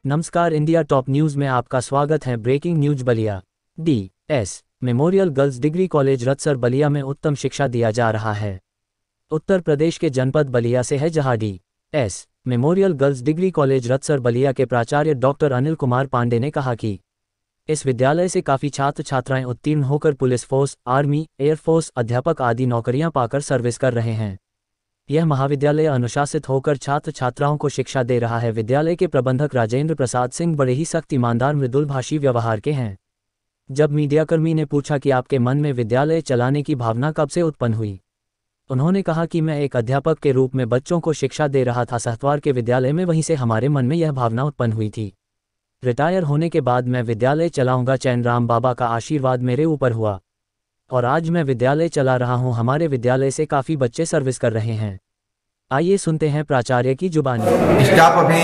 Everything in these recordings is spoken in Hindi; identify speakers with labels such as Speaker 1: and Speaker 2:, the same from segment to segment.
Speaker 1: नमस्कार, इंडिया टॉप न्यूज में आपका स्वागत है। Breaking news. Ballia D S. Memorial girls degree college Ratsar Ballia में उत्तम शिक्षा दिया जा रहा है। उत्तर प्रदेश के जनपद बलिया से है, जहां DS. Memorial girls degree college Ratsar Ballia के प्राचार्य डॉक्टर अनिल कुमार पांडे ने कहा कि इस विद्यालय से काफ़ी छात्र छात्राएं उत्तीर्ण होकर पुलिस फोर्स, आर्मी, एयरफोर्स, अध्यापक आदि नौकरियां पाकर सर्विस कर रहे हैं। यह महाविद्यालय अनुशासित होकर छात्र छात्राओं को शिक्षा दे रहा है। विद्यालय के प्रबंधक राजेंद्र प्रसाद सिंह बड़े ही सख्त, ईमानदार, मृदुलभाषी व्यवहार के हैं। जब मीडियाकर्मी ने पूछा कि आपके मन में विद्यालय चलाने की भावना कब से उत्पन्न हुई, उन्होंने कहा कि मैं एक अध्यापक के रूप में बच्चों को शिक्षा दे रहा था सहतवार के विद्यालय में, वहीं से हमारे मन में यह भावना उत्पन्न हुई थी। रिटायर होने के बाद मैं विद्यालय चलाऊंगा। चैनराम बाबा का आशीर्वाद मेरे ऊपर हुआ और आज मैं विद्यालय चला रहा हूं। हमारे विद्यालय से काफ़ी बच्चे सर्विस कर रहे हैं। आइए सुनते हैं प्राचार्य की जुबानी।
Speaker 2: स्टाफ, अभी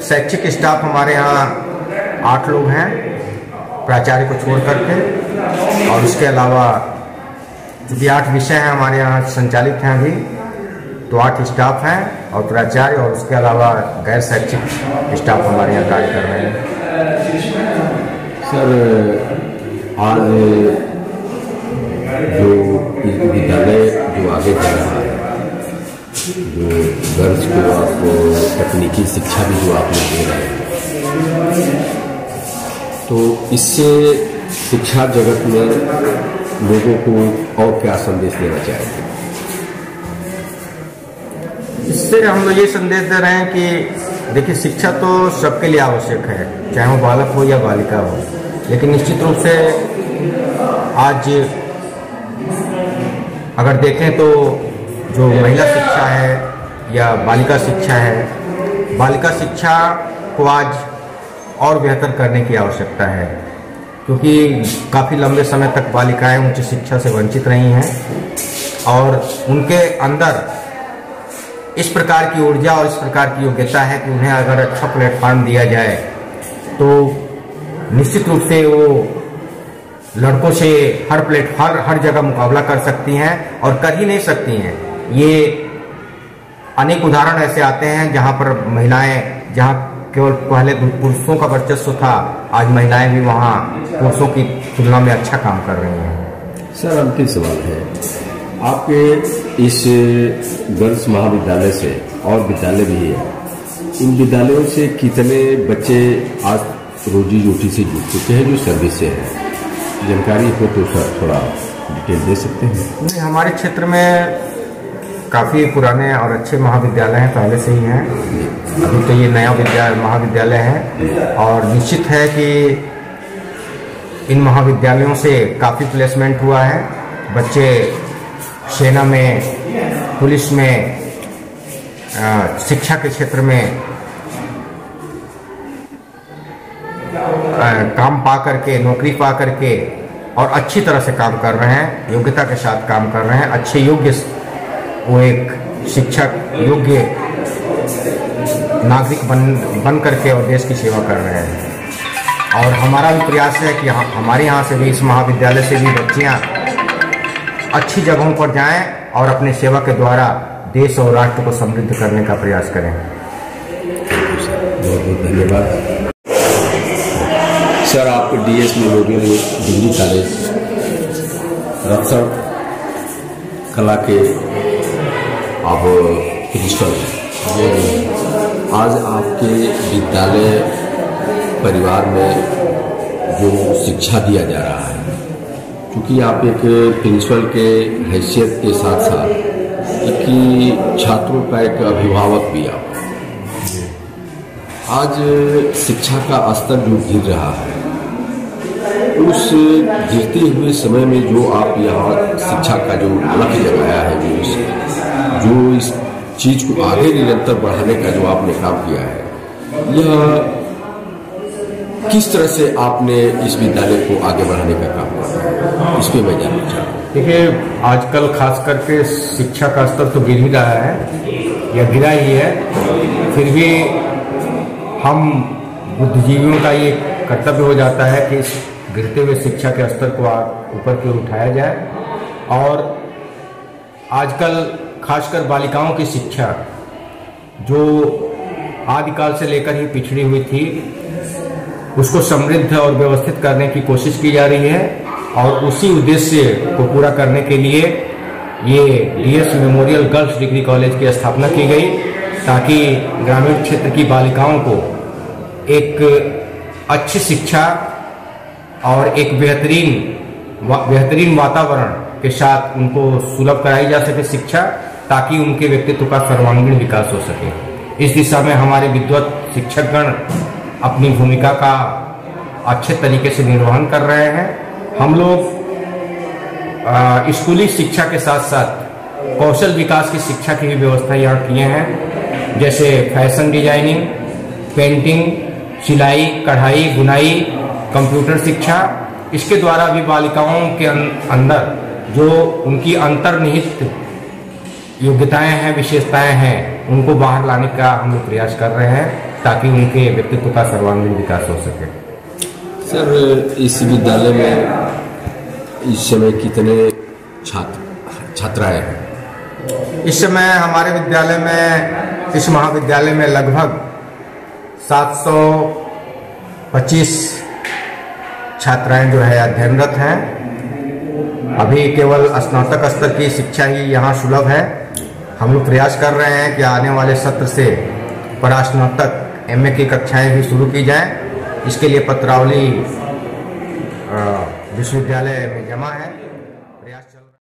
Speaker 2: शैक्षिक स्टाफ हमारे यहाँ 8 लोग हैं, प्राचार्य को छोड़ करके, और उसके अलावा जो 8 विषय हैं हमारे यहाँ संचालित हैं अभी, तो 8 स्टाफ हैं और प्राचार्य, और उसके अलावा गैर शैक्षिक स्टाफ हमारे यहाँ कार्य कर रहे हैं।
Speaker 3: सर, आज जो विद्यालय जो आगे बढ़ रहा है, जो गर्ल्स को आपको तकनीकी शिक्षा भी जो आपने दे रहे हैं, तो इससे शिक्षा जगत में लोगों को और क्या संदेश देना चाहेंगे?
Speaker 2: इससे हम लोग ये संदेश दे रहे हैं कि देखिए, शिक्षा तो सबके लिए आवश्यक है, चाहे वो बालक हो या बालिका हो, लेकिन निश्चित रूप से आज अगर देखें तो जो महिला शिक्षा है या बालिका शिक्षा है, बालिका शिक्षा को आज और बेहतर करने की आवश्यकता है, क्योंकि काफ़ी लंबे समय तक बालिकाएं उच्च शिक्षा से वंचित रही हैं और उनके अंदर इस प्रकार की ऊर्जा और इस प्रकार की योग्यता है कि उन्हें अगर अच्छा प्लेटफॉर्म दिया जाए तो निश्चित रूप से वो लड़कों से हर जगह मुकाबला कर सकती हैं और कर ही नहीं सकती हैं। ये अनेक उदाहरण ऐसे आते हैं जहां पर महिलाएं, जहां केवल पहले पुरुषों का वर्चस्व था, आज महिलाएं भी वहां पुरुषों की तुलना में अच्छा काम कर रही हैं।
Speaker 3: सर, अंतिम सवाल है, आपके इस गर्ल्स महाविद्यालय से और विद्यालय भी है, इन विद्यालयों से कितने बच्चे आज रोजी रोटी से जुड़ चुके हैं जो सर्विस से हैं? जानकारी हो तो सर थोड़ा डिटेल दे सकते हैं?
Speaker 2: नहीं, हमारे क्षेत्र में काफ़ी पुराने और अच्छे महाविद्यालय हैं, पहले से ही हैं। अभी तो ये नया महाविद्यालय है और निश्चित है कि इन महाविद्यालयों से काफ़ी प्लेसमेंट हुआ है। बच्चे सेना में, पुलिस में, शिक्षा के क्षेत्र में काम पा करके, नौकरी पा करके और अच्छी तरह से काम कर रहे हैं, योग्यता के साथ काम कर रहे हैं, अच्छे योग्य, वो एक शिक्षक योग्य नागरिक बन करके और देश की सेवा कर रहे हैं। और हमारा भी प्रयास है कि हमारे यहाँ से भी, इस महाविद्यालय से भी बच्चियाँ अच्छी जगहों पर जाएं और अपने सेवा के द्वारा देश और राष्ट्र को समृद्ध करने का प्रयास करें।
Speaker 3: बहुत बहुत धन्यवाद। सर, आप DS. Memorial degree college Ratsar कला के आप प्रिंसिपल हैं। आज आपके विद्यालय परिवार में जो शिक्षा दिया जा रहा है, क्योंकि आप एक प्रिंसिपल के हैसियत के साथ साथ कि छात्रों का एक अभिभावक भी आप, आज शिक्षा का स्तर जो गिर रहा है, उस गिरते हुए समय में जो आप यहाँ शिक्षा का जो लक्ष्य लगाया है, जो इस चीज को आगे निरंतर बढ़ाने का जो आपने काम किया है, यह किस तरह से आपने इस विद्यालय को आगे बढ़ाने का काम किया, इस पर मैं जानना चाहूँ।
Speaker 2: देखिए, आजकल खास करके शिक्षा का स्तर तो गिर ही रहा है या गिरा ही है, फिर भी हम बुद्धिजीवियों का ये कर्तव्य हो जाता है कि इस गिरते हुए शिक्षा के स्तर को ऊपर की ओर उठाया जाए। और आजकल खासकर बालिकाओं की शिक्षा जो आदिकाल से लेकर ही पिछड़ी हुई थी, उसको समृद्ध और व्यवस्थित करने की कोशिश की जा रही है और उसी उद्देश्य को पूरा करने के लिए ये DS memorial girls degree college की स्थापना की गई, ताकि ग्रामीण क्षेत्र की बालिकाओं को एक अच्छी शिक्षा और एक बेहतरीन वातावरण के साथ उनको सुलभ कराई जा सके शिक्षा, ताकि उनके व्यक्तित्व का सर्वांगीण विकास हो सके। इस दिशा में हमारे विद्वत शिक्षकगण अपनी भूमिका का अच्छे तरीके से निर्वहन कर रहे हैं। हम लोग स्कूली शिक्षा के साथ साथ कौशल विकास की शिक्षा की भी व्यवस्था यहाँ किए हैं, जैसे फैशन डिजाइनिंग, पेंटिंग, सिलाई, कढ़ाई, बुनाई, कंप्यूटर शिक्षा। इसके द्वारा भी बालिकाओं के अंदर जो उनकी अंतर्निहित योग्यताएं हैं, विशेषताएं हैं, उनको बाहर लाने का हम लोग प्रयास कर रहे हैं, ताकि उनके व्यक्तित्व का सर्वांगीण विकास हो सके।
Speaker 3: सर, इस विद्यालय में इस समय कितने छात्राएं हैं?
Speaker 2: इस समय हमारे विद्यालय में, इस महाविद्यालय में लगभग 725 छात्राएं जो है अध्ययनरत हैं। अभी केवल स्नातक स्तर की शिक्षा ही यहाँ सुलभ है। हम लोग प्रयास कर रहे हैं कि आने वाले सत्र से परास्नातक एमए की कक्षाएं भी शुरू की जाएं। इसके लिए पत्रावली विश्वविद्यालय में जमा है।